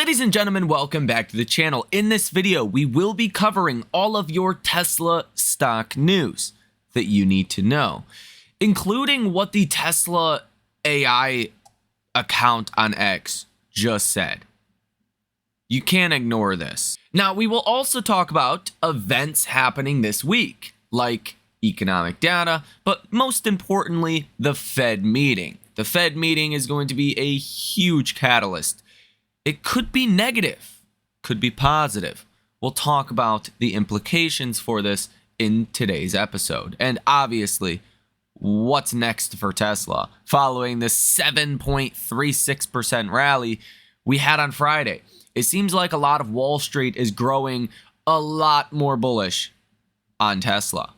Ladies and gentlemen, welcome back to the channel. In this video, we will be covering all of your Tesla stock news that you need to know, including what the Tesla AI account on X just said. You can't ignore this. Now, we will also talk about events happening this week, like economic data, but most importantly, the Fed meeting. The Fed meeting is going to be a huge catalyst. It could be negative, could be positive. We'll talk about the implications for this in today's episode. And obviously, what's next for Tesla following the 7.36% rally we had on Friday. It seems like a lot of Wall Street is growing a lot more bullish on Tesla.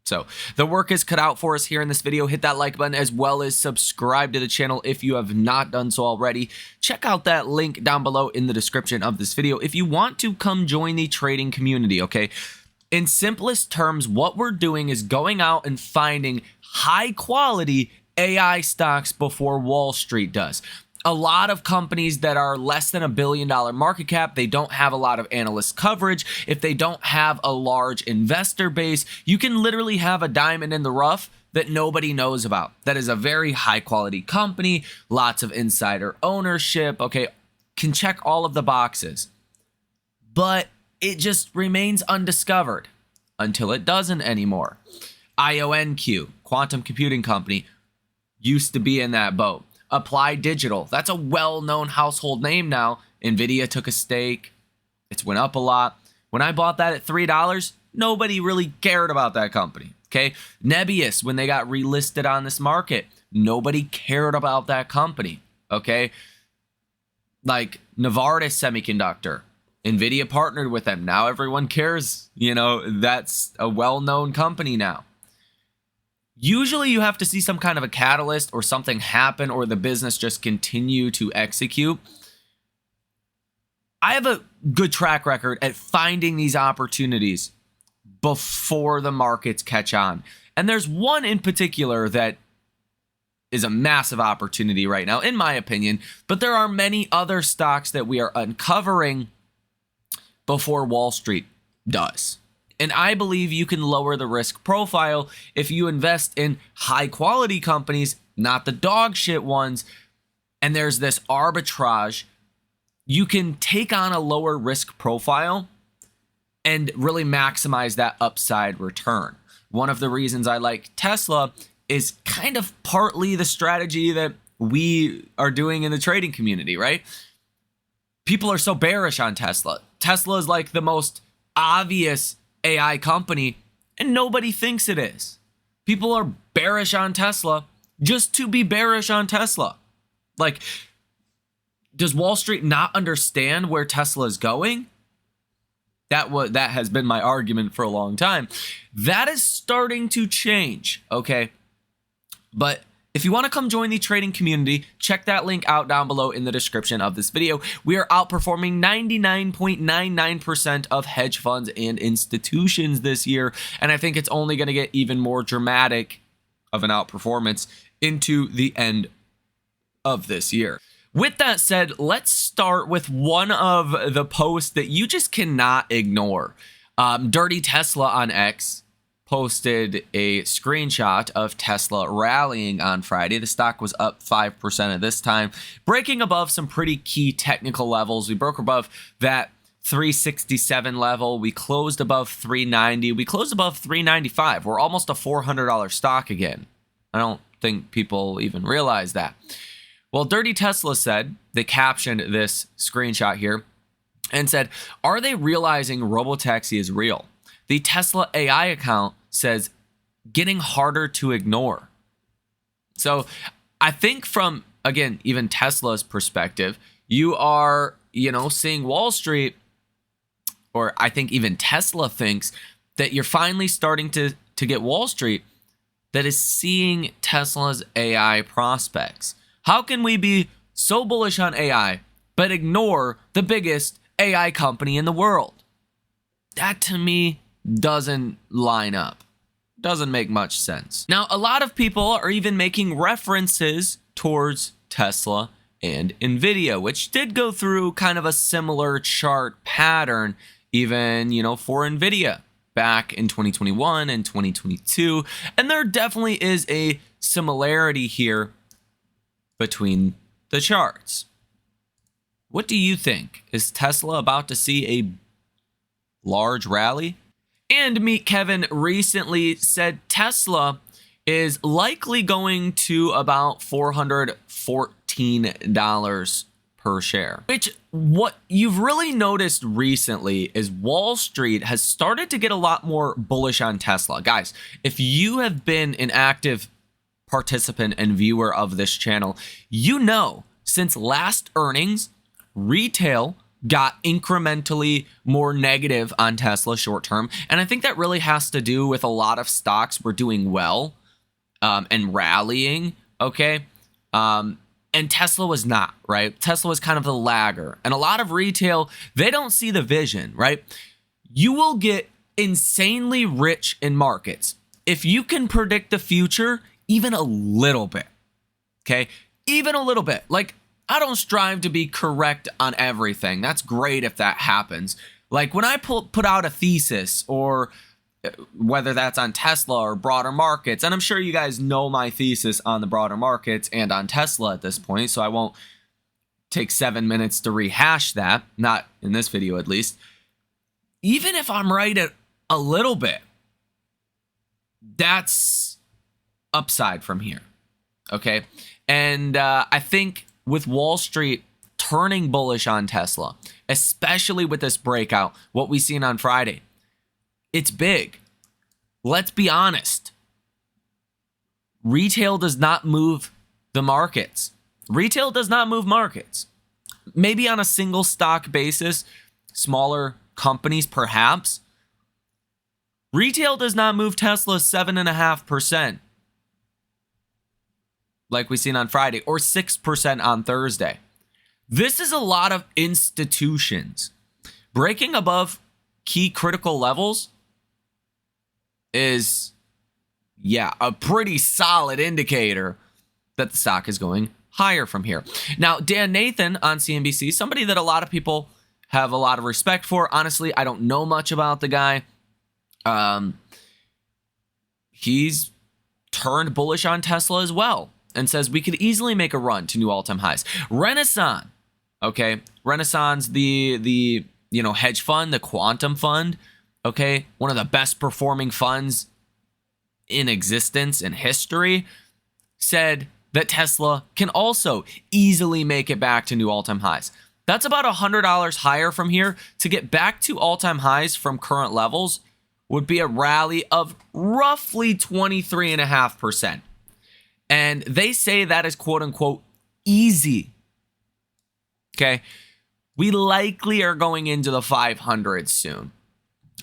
So the work is cut out for us here in this video. Hit that like button as well as subscribe to the channel if you have not done so already. Check out that link down below in the description of this video if you want to come join the trading community, okay? In simplest terms, what we're doing is going out and finding high quality AI stocks before Wall Street does. A lot of companies that are less than $1 billion market cap, they don't have a lot of analyst coverage. If they don't have a large investor base, you can literally have a diamond in the rough that nobody knows about. That is a very high quality company, lots of insider ownership, okay, can check all of the boxes. But it just remains undiscovered until it doesn't anymore. IONQ, quantum computing company, used to be in that boat. Applied Digital, that's a well-known household name now. Nvidia took a stake. It's went up a lot. When I bought that at $3, nobody really cared about that company, okay? Nebius, when they got relisted on this market, nobody cared about that company, okay? Like Novartis Semiconductor, Nvidia partnered with them. Now everyone cares. You know, that's a well-known company now. Usually you have to see some kind of a catalyst or something happen or the business just continue to execute. I have a good track record at finding these opportunities before the markets catch on. And there's one in particular that is a massive opportunity right now, in my opinion. But there are many other stocks that we are uncovering before Wall Street does. And I believe you can lower the risk profile if you invest in high quality companies, not the dog shit ones. And there's this arbitrage. You can take on a lower risk profile and really maximize that upside return. One of the reasons I like Tesla is kind of partly the strategy that we are doing in the trading community, right? People are so bearish on Tesla. Tesla is like the most obvious AI company, and nobody thinks it is. People are bearish on Tesla just to be bearish on Tesla. Like, does Wall Street not understand where Tesla is going? That has been my argument for a long time. That is starting to change, okay? But if you want to come join the trading community, check that link out down below in the description of this video. We are outperforming 99.99% of hedge funds and institutions this year, and I think it's only going to get even more dramatic of an outperformance into the end of this year. With that said, let's start with one of the posts that you just cannot ignore. Dirty Tesla on X posted a screenshot of Tesla rallying on Friday. The stock was up 5% at this time, breaking above some pretty key technical levels. We broke above that 367 level. We closed above 390. We closed above 395. We're almost a $400 stock again. I don't think people even realize that. Well, Dirty Tesla said, they captioned this screenshot here and said, "Are they realizing robotaxi is real? The Tesla AI account says getting harder to ignore." So I think from, again, even Tesla's perspective, you are, seeing Wall Street, or I think even Tesla thinks that you're finally starting to get Wall Street that is seeing Tesla's AI prospects. How can we be so bullish on AI but ignore the biggest AI company in the world? That to me doesn't line up. Doesn't make much sense. Now, a lot of people are even making references towards Tesla and Nvidia, which did go through kind of a similar chart pattern, even, for Nvidia back in 2021 and 2022. And there definitely is a similarity here between the charts. What do you think? Is Tesla about to see a large rally? And Meet Kevin recently said Tesla is likely going to about $414 per share. Which, what you've really noticed recently is Wall Street has started to get a lot more bullish on Tesla. Guys, if you have been an active participant and viewer of this channel, since last earnings, retail got incrementally more negative on Tesla short term. And I think that really has to do with a lot of stocks were doing well and rallying, okay? And Tesla was not, right? Tesla was kind of the lagger. And a lot of retail, they don't see the vision, right? You will get insanely rich in markets if you can predict the future even a little bit, okay? Even a little bit. Like, I don't strive to be correct on everything. That's great if that happens. Like when I put out a thesis, or whether that's on Tesla or broader markets, and I'm sure you guys know my thesis on the broader markets and on Tesla at this point, so I won't take 7 minutes to rehash that, not in this video at least. Even if I'm right at a little bit, that's upside from here, okay? And I think with Wall Street turning bullish on Tesla, especially with this breakout, what we seen on Friday, it's big. Let's be honest. Retail does not move the markets. Retail does not move markets. Maybe on a single stock basis, smaller companies perhaps. Retail does not move Tesla 7.5%. like we seen on Friday, or 6% on Thursday. This is a lot of institutions. Breaking above key critical levels is, a pretty solid indicator that the stock is going higher from here. Now, Dan Nathan on CNBC, somebody that a lot of people have a lot of respect for. Honestly, I don't know much about the guy. He's turned bullish on Tesla as well, and says we could easily make a run to new all-time highs. Renaissance, okay? Renaissance, the hedge fund, the quantum fund, okay? One of the best performing funds in existence in history, said that Tesla can also easily make it back to new all-time highs. That's about $100 higher from here. To get back to all-time highs from current levels would be a rally of roughly 23.5%. And they say that is quote unquote easy. Okay. We likely are going into the 500s soon.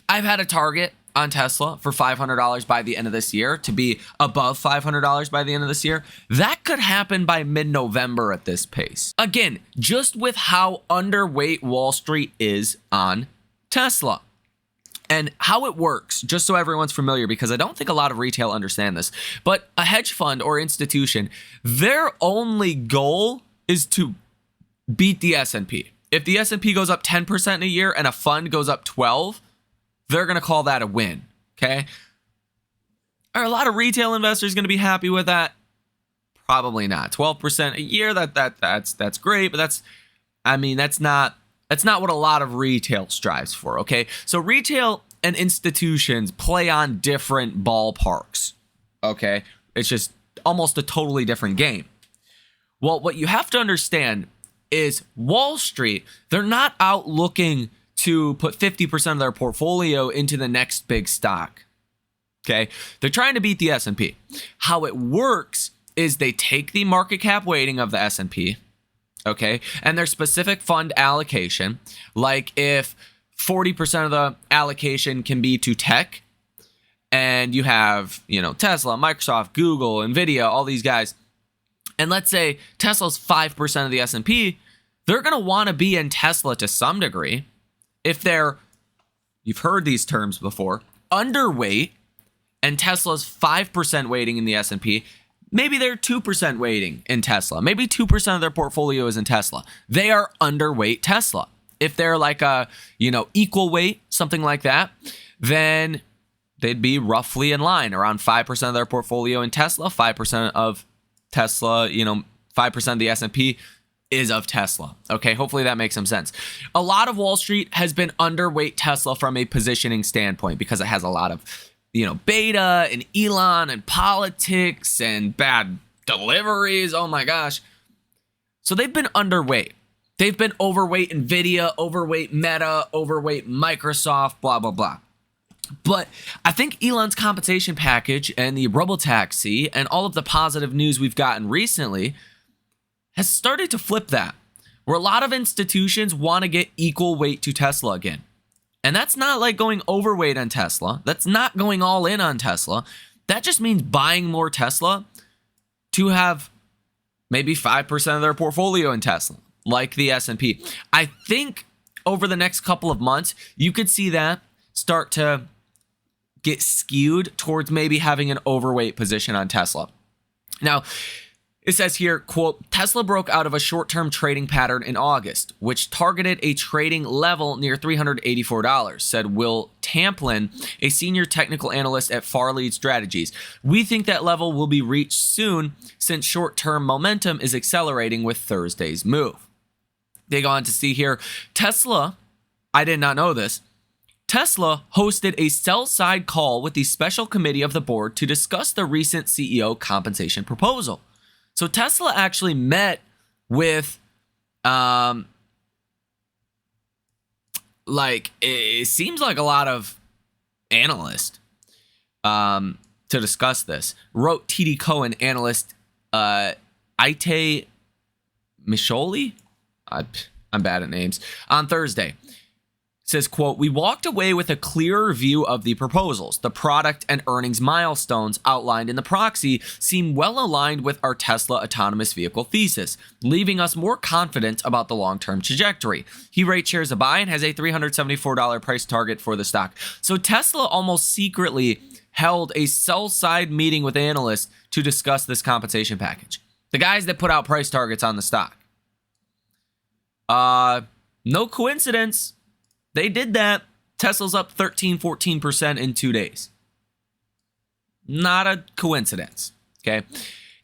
I've had a target on Tesla for $500 by the end of this year, to be above $500 by the end of this year. That could happen by mid-November at this pace. Again, just with how underweight Wall Street is on Tesla. And how it works, just so everyone's familiar, because I don't think a lot of retail understand this, but a hedge fund or institution, their only goal is to beat the S&P. If the S&P goes up 10% in a year and a fund goes up 12, they're going to call that a win, okay? Are a lot of retail investors going to be happy with that? Probably not. 12% a year, that's great, but that's not what a lot of retail strives for, okay? So retail and institutions play on different ballparks, okay? It's just almost a totally different game. Well, what you have to understand is Wall Street, they're not out looking to put 50% of their portfolio into the next big stock, okay? They're trying to beat the S&P. How it works is they take the market cap weighting of the S&P, okay, and their specific fund allocation, like if 40% of the allocation can be to tech, and you have, Tesla, Microsoft, Google, Nvidia, all these guys, and let's say Tesla's 5% of the S&P, they're going to want to be in Tesla to some degree. If you've heard these terms before, underweight, and Tesla's 5% weighting in the S&P, maybe they're 2% weighting in Tesla. Maybe 2% of their portfolio is in Tesla. They are underweight Tesla. If they're like a, equal weight, something like that, then they'd be roughly in line, around 5% of their portfolio in Tesla, 5% of Tesla, 5% of the S&P is of Tesla. Okay, hopefully that makes some sense. A lot of Wall Street has been underweight Tesla from a positioning standpoint because it has a lot of, beta and Elon and politics and bad deliveries. Oh my gosh. So they've been underweight. They've been overweight Nvidia, overweight Meta, overweight Microsoft, blah, blah, blah. But I think Elon's compensation package and the robotaxi and all of the positive news we've gotten recently has started to flip that, where a lot of institutions want to get equal weight to Tesla again. And that's not like going overweight on Tesla. That's not going all in on Tesla. That just means buying more Tesla to have maybe 5% of their portfolio in Tesla, like the S&P. I think over the next couple of months, you could see that start to get skewed towards maybe having an overweight position on Tesla. Now, it says here, quote, Tesla broke out of a short-term trading pattern in August, which targeted a trading level near $384, said Will Tamplin, a senior technical analyst at Farlead Strategies. We think that level will be reached soon since short-term momentum is accelerating with Thursday's move. They go on to see here, Tesla, I did not know this, Tesla hosted a sell-side call with the special committee of the board to discuss the recent CEO compensation proposal. So Tesla actually met with, it seems like a lot of analysts to discuss this. Wrote TD Cowen analyst Ite Misholi, I'm bad at names, on Thursday. Says, quote, we walked away with a clearer view of the proposals. The product and earnings milestones outlined in the proxy seem well aligned with our Tesla autonomous vehicle thesis, leaving us more confident about the long-term trajectory. He rates shares a buy and has a $374 price target for the stock. So Tesla almost secretly held a sell-side meeting with analysts to discuss this compensation package. The guys that put out price targets on the stock. No coincidence. They did that. Tesla's up 14% in 2 days. Not a coincidence, okay?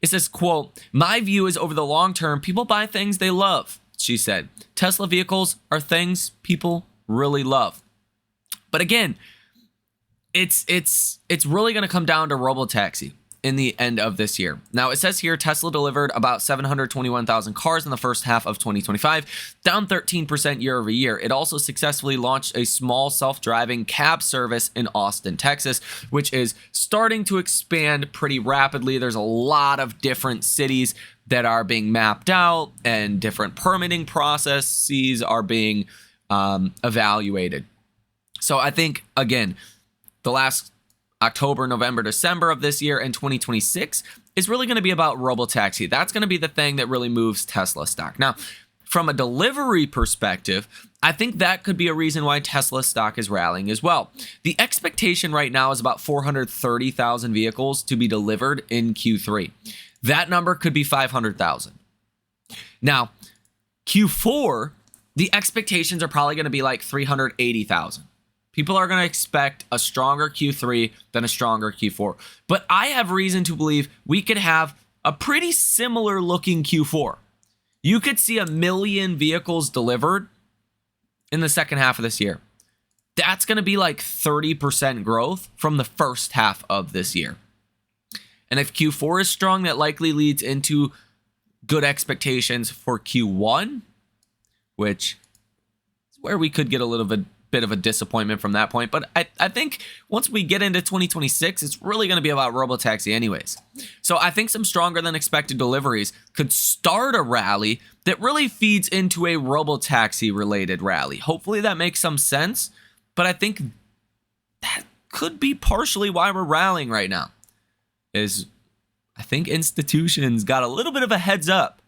It says, quote, my view is over the long term, people buy things they love, she said. Tesla vehicles are things people really love. But again, it's really going to come down to robotaxi in the end of this year. Now, it says here Tesla delivered about 721,000 cars in the first half of 2025, down 13% year over year. It also successfully launched a small self-driving cab service in Austin, Texas, which is starting to expand pretty rapidly. There's a lot of different cities that are being mapped out and different permitting processes are being evaluated. So I think, again, the last October, November, December of this year and 2026 is really going to be about robotaxi. That's going to be the thing that really moves Tesla stock. Now, from a delivery perspective, I think that could be a reason why Tesla stock is rallying as well. The expectation right now is about 430,000 vehicles to be delivered in Q3. That number could be 500,000. Now, Q4, the expectations are probably going to be like 380,000. People are going to expect a stronger Q3 than a stronger Q4. But I have reason to believe we could have a pretty similar looking Q4. You could see 1 million vehicles delivered in the second half of this year. That's going to be like 30% growth from the first half of this year. And if Q4 is strong, that likely leads into good expectations for Q1, which is where we could get a little bit of a disappointment from that point. But I think once we get into 2026, it's really going to be about robotaxi anyways. So I think some stronger than expected deliveries could start a rally that really feeds into a robotaxi related rally. Hopefully that makes some sense, but I think that could be partially why we're rallying right now. Is I think institutions got a little bit of a heads up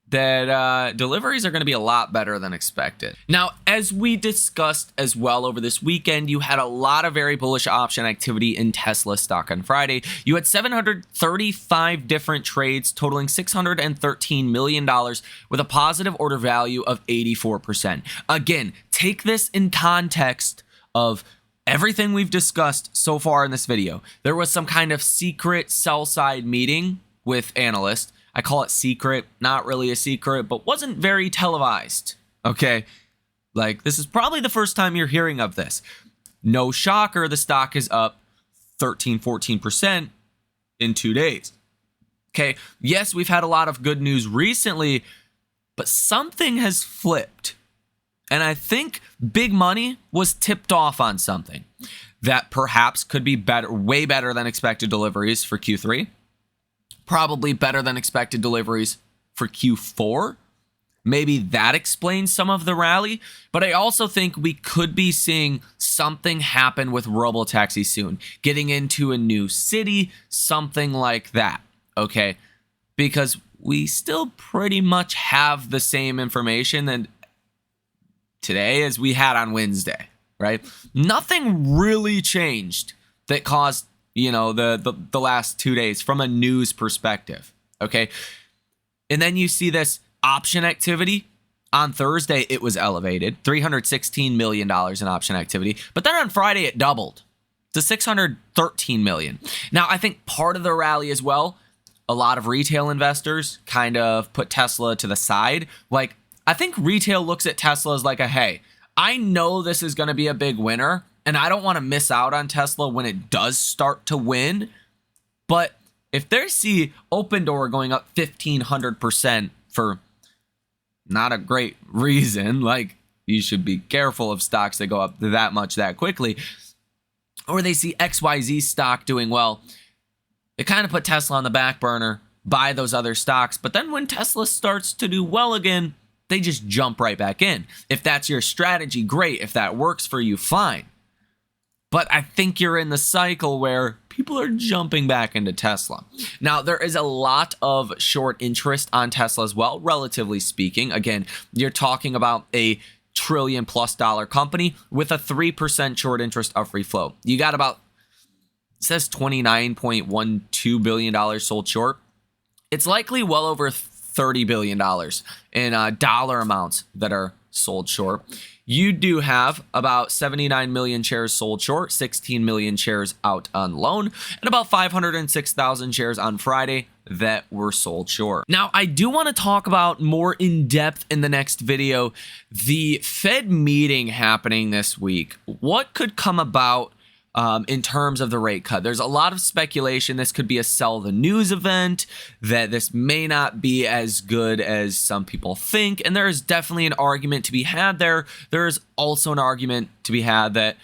that deliveries are going to be a lot better than expected. Now, as we discussed as well over this weekend, you had a lot of very bullish option activity in Tesla stock on Friday. You had 735 different trades totaling $613 million with a positive order value of 84%. Again, take this in context of everything we've discussed so far in this video. There was some kind of secret sell-side meeting with analysts. I call it secret, not really a secret, but wasn't very televised, okay? Like, this is probably the first time you're hearing of this. No shocker, the stock is up 14% in 2 days. Okay, yes, we've had a lot of good news recently, but something has flipped. And I think big money was tipped off on something that perhaps could be better, way better than expected deliveries for Q3. Probably better than expected deliveries for Q4. Maybe that explains some of the rally. But I also think we could be seeing something happen with robotaxi soon. Getting into a new city, something like that. Okay? Because we still pretty much have the same information that today as we had on Wednesday, right? Nothing really changed that caused, you know, the last 2 days from a news perspective, okay? And then you see this option activity. On Thursday, it was elevated, $316 million in option activity. But then on Friday, it doubled to $613 million. Now, I think part of the rally as well, a lot of retail investors kind of put Tesla to the side. Like, I think retail looks at Tesla as like hey, I know this is going to be a big winner, and I don't want to miss out on Tesla when it does start to win. But if they see Opendoor going up 1,500% for not a great reason, like you should be careful of stocks that go up that much that quickly, or they see XYZ stock doing well, it kind of put Tesla on the back burner, buy those other stocks. But then when Tesla starts to do well again, they just jump right back in. If that's your strategy, great. If that works for you, fine. But I think you're in the cycle where people are jumping back into Tesla. Now, there is a lot of short interest on Tesla as well, relatively speaking. Again, you're talking about a $1 trillion+ company with a 3% short interest of free float. You got about, it says $29.12 billion sold short. It's likely well over $30 billion in dollar amounts that are sold short. You do have about 79 million shares sold short, 16 million shares out on loan, and about 506,000 shares on Friday that were sold short. Now, I do want to talk about more in depth in the next video, the Fed meeting happening this week. What could come about in terms of the rate cut? There's a lot of speculation this could be a sell the news event, that this may not be as good as some people think, and there is definitely an argument to be had there. There is also an argument to be had that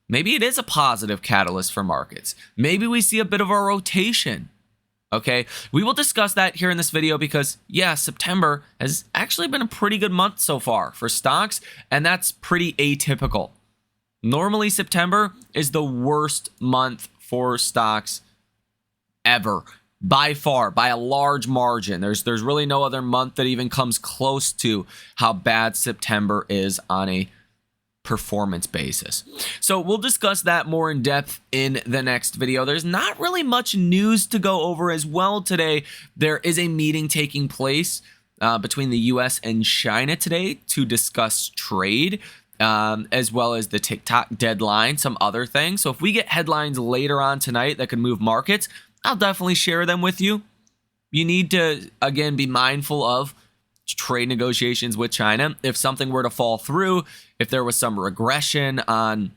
maybe it is a positive catalyst for markets. Maybe we see a bit of a rotation. Okay, we will discuss that here in this video because, yeah, September has actually been a pretty good month so far for stocks, and that's pretty atypical. Normally, September is the worst month for stocks ever, by far, by a large margin. There's really no other month that even comes close to how bad September is on a performance basis. So we'll discuss that more in depth in the next video. There's not really much news to go over as well today. There is a meeting taking place between the US and China today to discuss trade. As well as the TikTok deadline, some other things. So if we get headlines later on tonight that could move markets, I'll definitely share them with you. You need to, again, be mindful of trade negotiations with China. If something were to fall through, if there was some regression on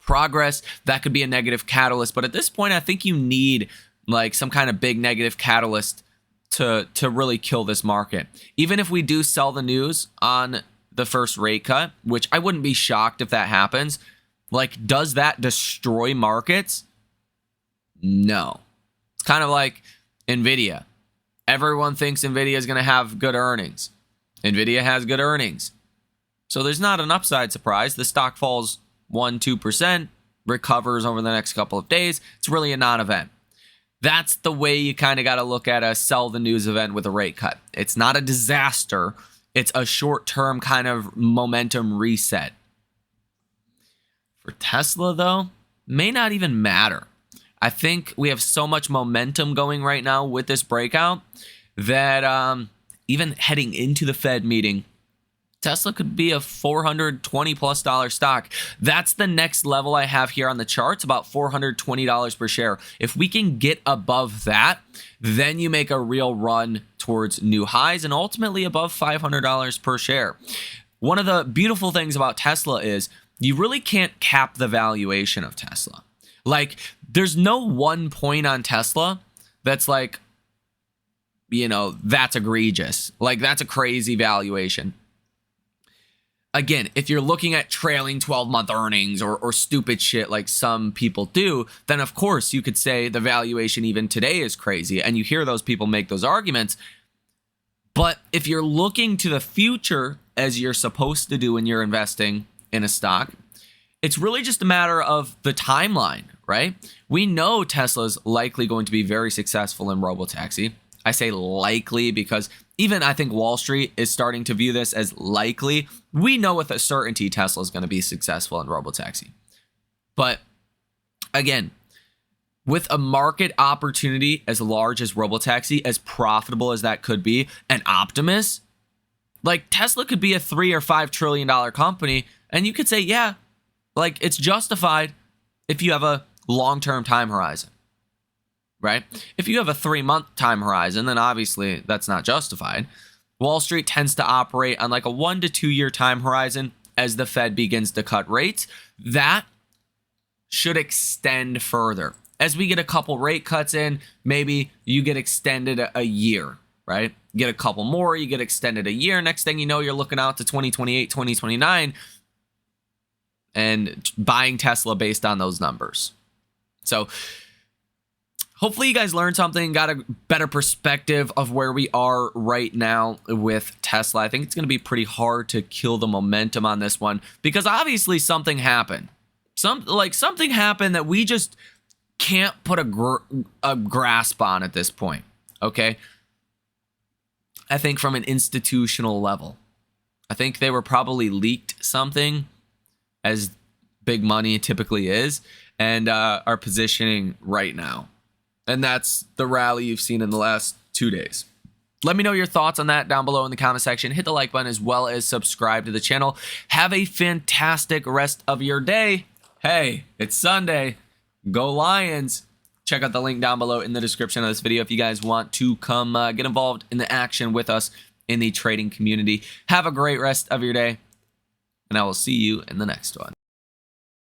progress, that could be a negative catalyst. But at this point, I think you need like some kind of big negative catalyst to really kill this market. Even if we do sell the news on the first rate cut, which I wouldn't be shocked if that happens, like, does that destroy markets? No. It's kind of like Nvidia. Everyone thinks Nvidia is going to have good earnings. Nvidia has good earnings. So there's not an upside surprise. The stock falls 1-2%, recovers over the next couple of days. It's really a non-event. That's the way you kind of got to look at a sell the news event with a rate cut. It's not a disaster. It's a short-term kind of momentum reset. For Tesla, though, may not even matter. I think we have so much momentum going right now with this breakout that even heading into the Fed meeting, Tesla could be a $420+ stock. That's the next level I have here on the charts, about $420 per share. If we can get above that, then you make a real run towards new highs and ultimately above $500 per share. One of the beautiful things about Tesla is you really can't cap the valuation of Tesla. Like, there's no one point on Tesla that's like, that's egregious. Like, that's a crazy valuation. Again, if you're looking at trailing 12-month earnings or stupid shit like some people do, then of course you could say the valuation even today is crazy. And you hear those people make those arguments. But if you're looking to the future, as you're supposed to do when you're investing in a stock, it's really just a matter of the timeline, right? We know Tesla's likely going to be very successful in robotaxi. I say likely because even I think Wall Street is starting to view this as likely. We know with a certainty Tesla is going to be successful in robotaxi. But again, with a market opportunity as large as robotaxi, as profitable as that could be, and Optimus, like Tesla could be a $3 or $5 trillion company, and you could say, yeah, like it's justified if you have a long-term time horizon. Right? If you have a 3-month time horizon, then obviously that's not justified. Wall Street tends to operate on like a 1 to 2 year time horizon as the Fed begins to cut rates. That should extend further. As we get a couple rate cuts in, maybe you get extended a year, right? You get a couple more, you get extended a year. Next thing you know, you're looking out to 2028, 2029 and buying Tesla based on those numbers. So hopefully you guys learned something, got a better perspective of where we are right now with Tesla. I think it's going to be pretty hard to kill the momentum on this one because obviously something happened. Something happened that we just can't put a grasp on at this point, okay? I think from an institutional level. I think they were probably leaked something, as big money typically is, and are positioning right now. And that's the rally you've seen in the last 2 days. Let me know your thoughts on that down below in the comment section. Hit the like button as well as subscribe to the channel. Have a fantastic rest of your day. Hey, it's Sunday. Go Lions. Check out the link down below in the description of this video if you guys want to come get involved in the action with us in the trading community. Have a great rest of your day, and I will see you in the next one.